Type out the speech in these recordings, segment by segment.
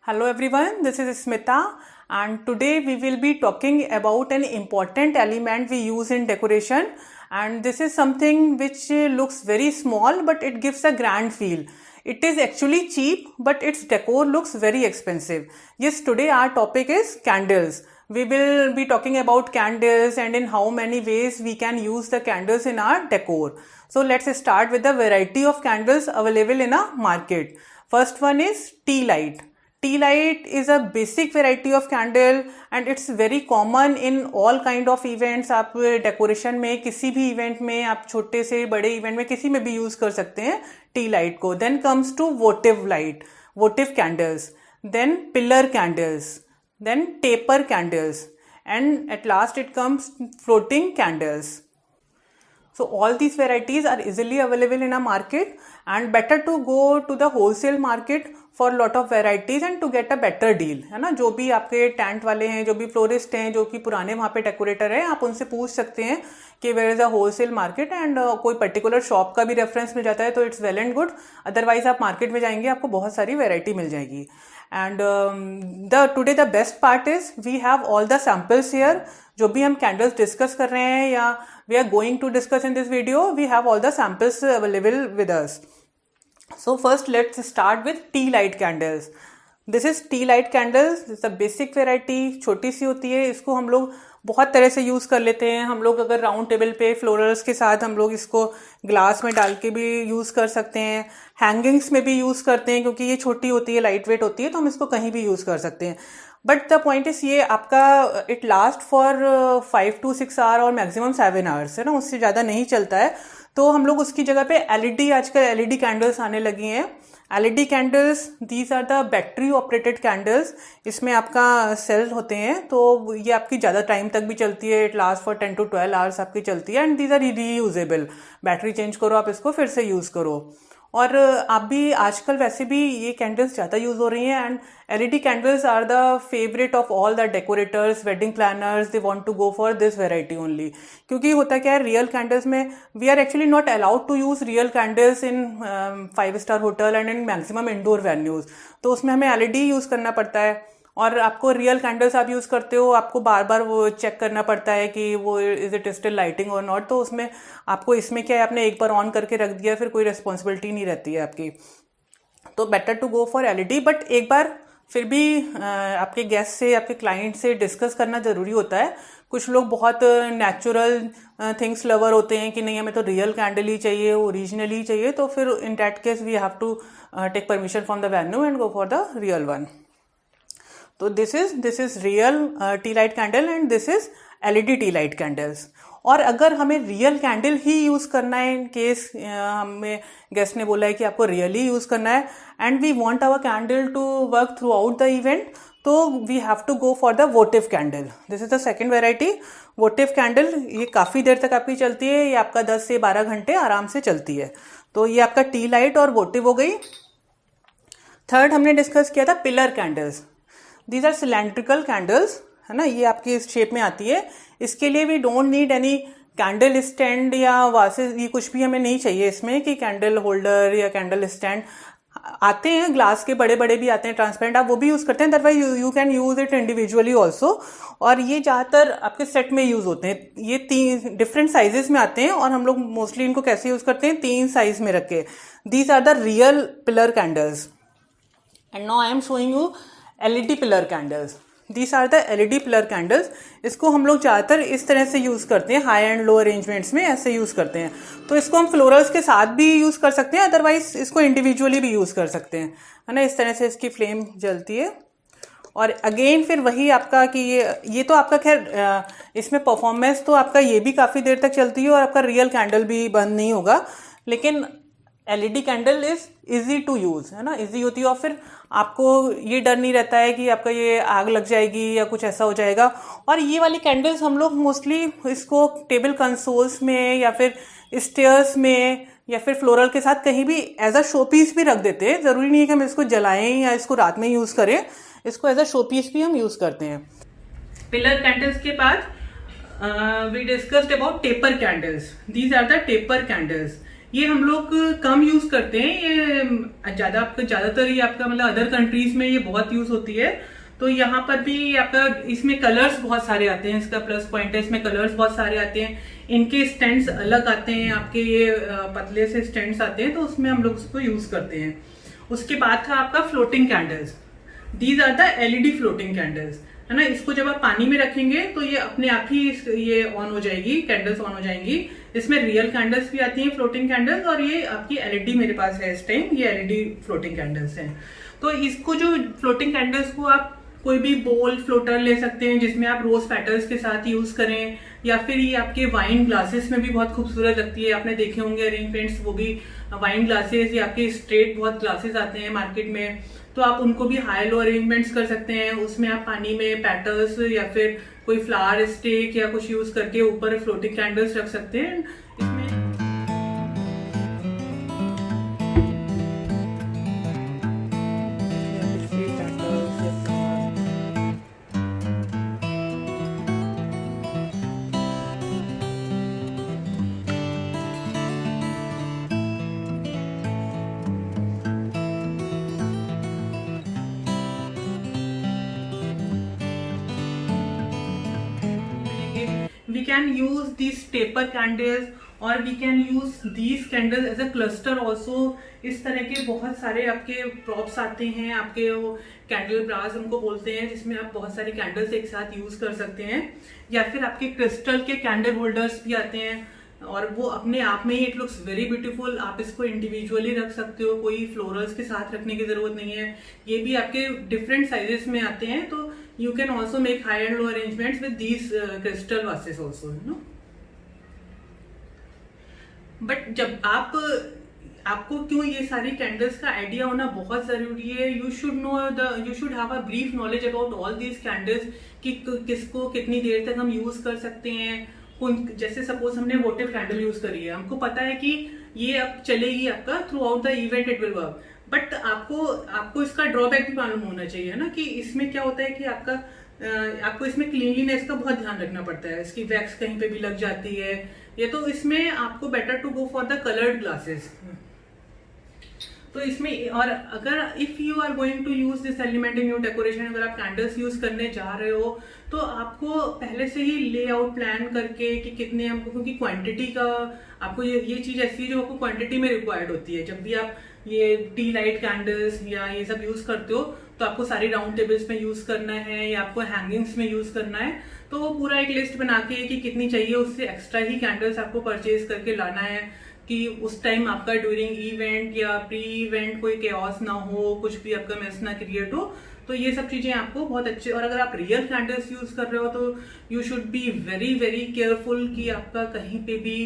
Hello everyone, this is Smita and today we will be talking about an important element we use in decoration, and this is something which looks very small but it gives a grand feel. It is actually cheap but its decor looks very expensive. Yes, today our topic is candles. We will be talking about candles and in how many ways we can use the candles in our decor. So let's start with the variety of candles available in a market. First one is tea light. Tea light is a basic variety of candle and it's very common in all kind of events. आप decoration में किसी भी event में, आप छोटे से बड़े event में किसी में भी यूज कर सकते हैं टी लाइट को. Then comes to votive light, votive candles, then pillar candles, then taper candles, and at last it comes floating candles. So all these varieties are easily available in a market and better to go to the wholesale market for lot of varieties and to get a better deal, है ना. जो भी आपके tent वाले हैं, जो भी florist हैं, जो कि पुराने वहाँ पे डेकोरेटर हैं, आप उनसे पूछ सकते हैं कि where is a wholesale market and कोई पर्टिकुलर शॉप का भी रेफरेंस मिल जाता है तो it's well and good. Otherwise आप मार्केट में जाएंगे आपको बहुत सारी वेराइटी मिल जाएगी. And today the best part is we have all the samples here. जो भी हम कैंडल्स डिस्कस कर रहे हैं या we are going to discuss in this video, we have all the samples available with us. So first let's start with tea light candles. This is tea light candles. This is a basic variety. छोटी सी होती है. इसको हम लोग बहुत तरह से use कर लेते हैं. हम लोग अगर राउंड टेबल पे फ्लोरल्स के साथ हम लोग इसको ग्लास में डाल के भी यूज कर सकते हैं. हैंगिंग्स में भी यूज करते हैं क्योंकि ये छोटी होती है, लाइट वेट होती है, तो हम इसको कहीं भी यूज कर सकते हैं. बट द पॉइंट इज ये आपका it last for 5 to 6 hour और मैक्सिमम 7 आवर्स, है ना. उससे ज़्यादा नहीं चलता है. तो हम लोग उसकी जगह पे एलईडी, आजकल एलईडी कैंडल्स आने लगी हैं. LED candles, these are the battery operated candles. इसमें आपका सेल होते हैं तो ये आपकी ज़्यादा टाइम तक भी चलती है. It last for 10 to 12 hours आपकी चलती है and these are reusable. Battery change करो, आप इसको फिर से यूज़ करो. और आप भी आजकल वैसे भी ये कैंडल्स ज़्यादा यूज़ हो रही हैं and LED candles are the favourite of all the decorators, wedding planners. They want to go for this variety only. क्योंकि होता क्या है, रियल कैंडल्स में we are actually not allowed to use real candles in 5-star hotel and in maximum indoor venues. तो उसमें हमें LED use करना पड़ता है. और आपको रियल कैंडल्स आप यूज़ करते हो, आपको बार बार वो चेक करना पड़ता है कि वो इज इट स्टिल लाइटिंग और नॉट. तो उसमें आपको इसमें क्या है, आपने एक बार ऑन करके रख दिया, फिर कोई रिस्पॉन्सिबिलिटी नहीं रहती है आपकी. तो better to go for LED. But एक बार फिर भी आपके गेस्ट से, आपके क्लाइंट से डिस्कस करना ज़रूरी होता है. कुछ लोग बहुत नेचुरल थिंग्स लवर होते हैं कि नहीं हमें तो रियल कैंडल ही चाहिए, ओरिजिनल ही चाहिए. तो फिर in that case we have to take permission from the venue and go for the real one. तो this is real tea light candle and this is LED tea light candles. और अगर हमें real candle ही use करना है, in case हमें guest ने बोला है कि आपको रियली यूज करना है and we want our candle to work throughout the event, तो we have to go for the votive candle. This is the second variety, votive candle. ये काफ़ी देर तक आपकी चलती है. ये आपका 10 से 12 घंटे आराम से चलती है. तो ये आपका टी लाइट और वोटिव हो गई. थर्ड हमने डिस्कस किया था pillar candles. These are cylindrical candles, है ना. ये आपकी इस शेप में आती है. इसके लिए we don't need any candle stand या वासेस, ये कुछ भी हमें नहीं चाहिए इसमें कि कैंडल होल्डर या कैंडल स्टैंड. आते हैं ग्लास के, बड़े बड़े भी आते हैं ट्रांसपेरेंट, आप वो भी यूज़ करते हैं. Otherwise you can use it individually also. और ये ज़्यादातर आपके सेट में यूज़ होते हैं. ये 3 डिफरेंट साइजेस में आते हैं और हम लोग मोस्टली इनको कैसे यूज़ करते हैं, 3 साइज में रख के. These are the real pillar candles. And now I am showing you LED pillar candles. These are the LED pillar candles. इसको हम लोग ज़्यादातर इस तरह से यूज़ करते हैं, हाई एंड लो अरेंजमेंट्स में ऐसे यूज़ करते हैं. तो इसको हम फ्लोरल्स के साथ भी यूज़ कर सकते हैं, अदरवाइज इसको इंडिविजुअली भी यूज़ कर सकते हैं, है ना. इस तरह से इसकी फ्लेम जलती है. और अगेन फिर वही आपका कि ये तो आपका खैर इसमें परफॉर्मेंस तो आपका ये भी काफ़ी देर तक चलती है और आपका रियल कैंडल भी बंद नहीं होगा. लेकिन LED candle is easy to use, है ना, इजी होती है. और फिर आपको ये डर नहीं रहता है कि आपका ये आग लग जाएगी या कुछ ऐसा हो जाएगा. और ये वाली कैंडल्स हम लोग मोस्टली इसको टेबल कंसोल्स में या फिर स्टेयर्स में या फिर फ्लोरल के साथ कहीं भी एज अ शो पीस भी रख देते हैं. ज़रूरी नहीं है कि हम इसको जलाएं या इसको रात में यूज़ करें. इसको एज अ शो पीस भी हम यूज़ करते हैं. पिलर कैंडल्स के बाद we discussed about taper candles. These are the taper candles. ये हम लोग कम यूज करते हैं, ये ज्यादातर ये आपका मतलब अदर कंट्रीज में ये बहुत यूज होती है। तो यहाँ पर भी आपका इसमें कलर्स बहुत सारे आते हैं, इसका प्लस पॉइंट है, इसमें कलर्स बहुत सारे आते हैं। इनके स्टैंड्स अलग आते हैं, आपके ये पतले से स्टैंड्स आते हैं, तो उसमें हम लोग उसको यूज करते हैं। उसके बाद था आपका floating candles. These are the LED floating candles, है ना। इसको जब आप पानी में रखेंगे तो ये अपने आप ही ये ऑन हो जाएगी, कैंडल्स ऑन हो जाएंगी। इसमें रियल कैंडल्स भी आती हैं, फ्लोटिंग कैंडल्स, और ये आपकी एलईडी मेरे पास है इस टाइम, ये एलईडी फ्लोटिंग कैंडल्स हैं। तो इसको जो फ्लोटिंग कैंडल्स को आप कोई भी बोल फ्लोटर ले सकते हैं जिसमें आप रोज पेटल्स के साथ यूज करें, या फिर ये आपके वाइन ग्लासेस में भी बहुत खूबसूरत लगती है। आपने देखे होंगे अरेंजमेंट्स, वो भी वाइन ग्लासेस या आपके स्ट्रेट बहुत ग्लासेस आते हैं मार्केट में, तो आप उनको भी हाई लो अरेंजमेंट्स कर सकते हैं। उसमें आप पानी में पेटल्स या फिर कोई फ्लावर स्टिक या कुछ यूज करके ऊपर फ्लोटिंग कैंडल्स रख सकते हैं। इसमें we can use these taper candles or we can use these candles as a cluster also। इस तरह के बहुत सारे आपके प्रॉप्स आते हैं, आपके वो कैंडल ब्रास उनको बोलते हैं, जिसमें आप बहुत सारी कैंडल्स एक साथ यूज कर सकते हैं। या फिर आपके क्रिस्टल के कैंडल होल्डर्स भी आते हैं, और वो अपने आप में ही इट लुक्स वेरी ब्यूटीफुल। आप इसको इंडिविजुअली रख सकते हो, कोई फ्लोरल्स के साथ रखने की जरूरत नहीं है। ये भी आपके डिफरेंट साइजेस में आते हैं, तो you can also make high and low arrangements with these crystal vases also, you know। But जब आपको क्यों ये सारी कैंडल्स का आइडिया होना बहुत जरूरी है। You should have a brief knowledge about all these candles, कि किसको कितनी देर तक हम यूज कर सकते हैं। जैसे सपोज हमने वोटिव कैंडल यूज करी है, हमको पता है कि ये अब चलेगी आपका through out the event, it will work. But आपको इसका ड्रॉबैक भी मालूम होना चाहिए ना, कि इसमें क्या होता है कि आपको इसमें क्लीनलीनेस का बहुत ध्यान रखना पड़ता है। इसकी वैक्स कहीं पे भी लग जाती है, ये तो इसमें आपको better to go for the coloured glasses. तो इसमें, और अगर if you are going to use this element in your decoration, अगर आप कैंडल्स यूज करने जा रहे हो, तो आपको पहले से ही लेआउट प्लान करके कि कितने हमको, क्योंकि क्वांटिटी का आपको ये चीज ऐसी है जो आपको क्वांटिटी में रिक्वायर्ड होती है। जब भी आप ये टी लाइट कैंडल्स या ये सब यूज करते हो, तो आपको सारी राउंड टेबल्स में यूज करना है या आपको हैंगिंग्स में यूज करना है, तो वो पूरा एक लिस्ट बना के कि कितनी चाहिए, उससे एक्स्ट्रा ही कैंडल्स आपको परचेज करके लाना है, कि उस टाइम आपका ड्यूरिंग इवेंट या प्री इवेंट कोई केओस ना हो, कुछ भी आपका मेस ना क्रिएट हो। तो ये सब चीजें आपको बहुत अच्छे, और अगर आप रियल कैंडल्स यूज कर रहे हो तो you should be very very careful कि आपका कहीं पे भी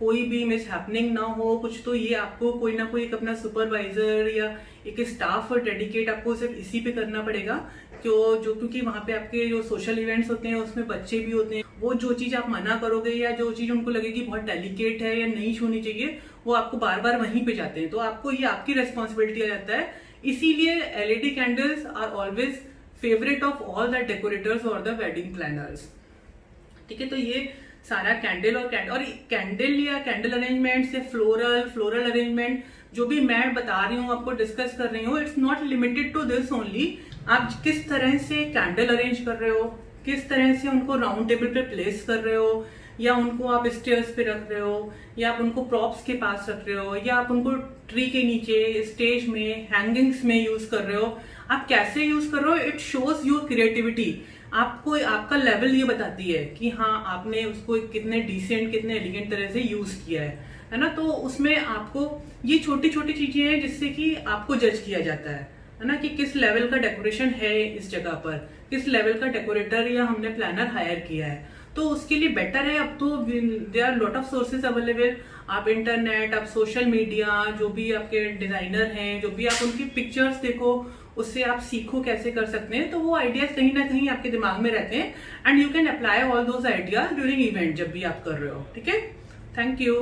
कोई भी मिस हैपनिंग ना हो कुछ। तो ये आपको कोई ना कोई एक अपना सुपरवाइजर या एक स्टाफ डेडिकेट आपको सिर्फ इसी पे करना पड़ेगा, क्योंकि वहां पे आपके जो सोशल इवेंट्स होते हैं उसमें बच्चे भी होते हैं। वो जो चीज आप मना करोगे या जो चीज उनको लगेगी बहुत डेलिकेट है या नहीं छूनी चाहिए, वो आपको बार बार वहीं पे जाते हैं, तो आपको ये आपकी रेस्पॉन्सिबिलिटी आ जाता है। इसीलिए LED candles are always favourite of all the decorators और द वेडिंग प्लानर्स। ठीक है, तो ये सारा कैंडल और कैंडल या कैंडल अरेंजमेंट से फ्लोरल अरेंजमेंट जो भी मैं बता रही हूँ, आपको डिस्कस कर रही हूँ, it's not limited to this only. आप किस तरह से कैंडल अरेंज कर रहे हो, किस तरह से उनको राउंड टेबल पे प्लेस कर रहे हो, या उनको आप स्टेयर्स पे रख रहे हो, या आप उनको प्रॉप्स के पास रख रहे हो, या आप उनको ट्री के नीचे, स्टेज में, हैंगिंग्स में यूज कर रहे हो, आप कैसे यूज कर रहे हो, इट शोज योर क्रिएटिविटी। आपको आपका लेवल ये बताती है कि हाँ आपने उसको कितने डिसेंट, कितने एलिगेंट तरह से यूज किया है ना। तो उसमें आपको ये छोटी छोटी चीजें हैं जिससे कि आपको जज किया जाता है ना, कि किस लेवल का डेकोरेशन है इस जगह पर, किस लेवल का डेकोरेटर या हमने प्लानर हायर किया है। तो उसके लिए बेटर है, अब तो there are lot of sources available. आप इंटरनेट, आप सोशल मीडिया, जो भी आपके डिजाइनर हैं, जो भी आप उनकी पिक्चर्स देखो, उससे आप सीखो कैसे कर सकते हैं। तो वो आइडियाज कहीं ना कहीं आपके दिमाग में रहते हैं, and you can apply all those ideas during event जब भी आप कर रहे हो। ठीक है, थैंक यू।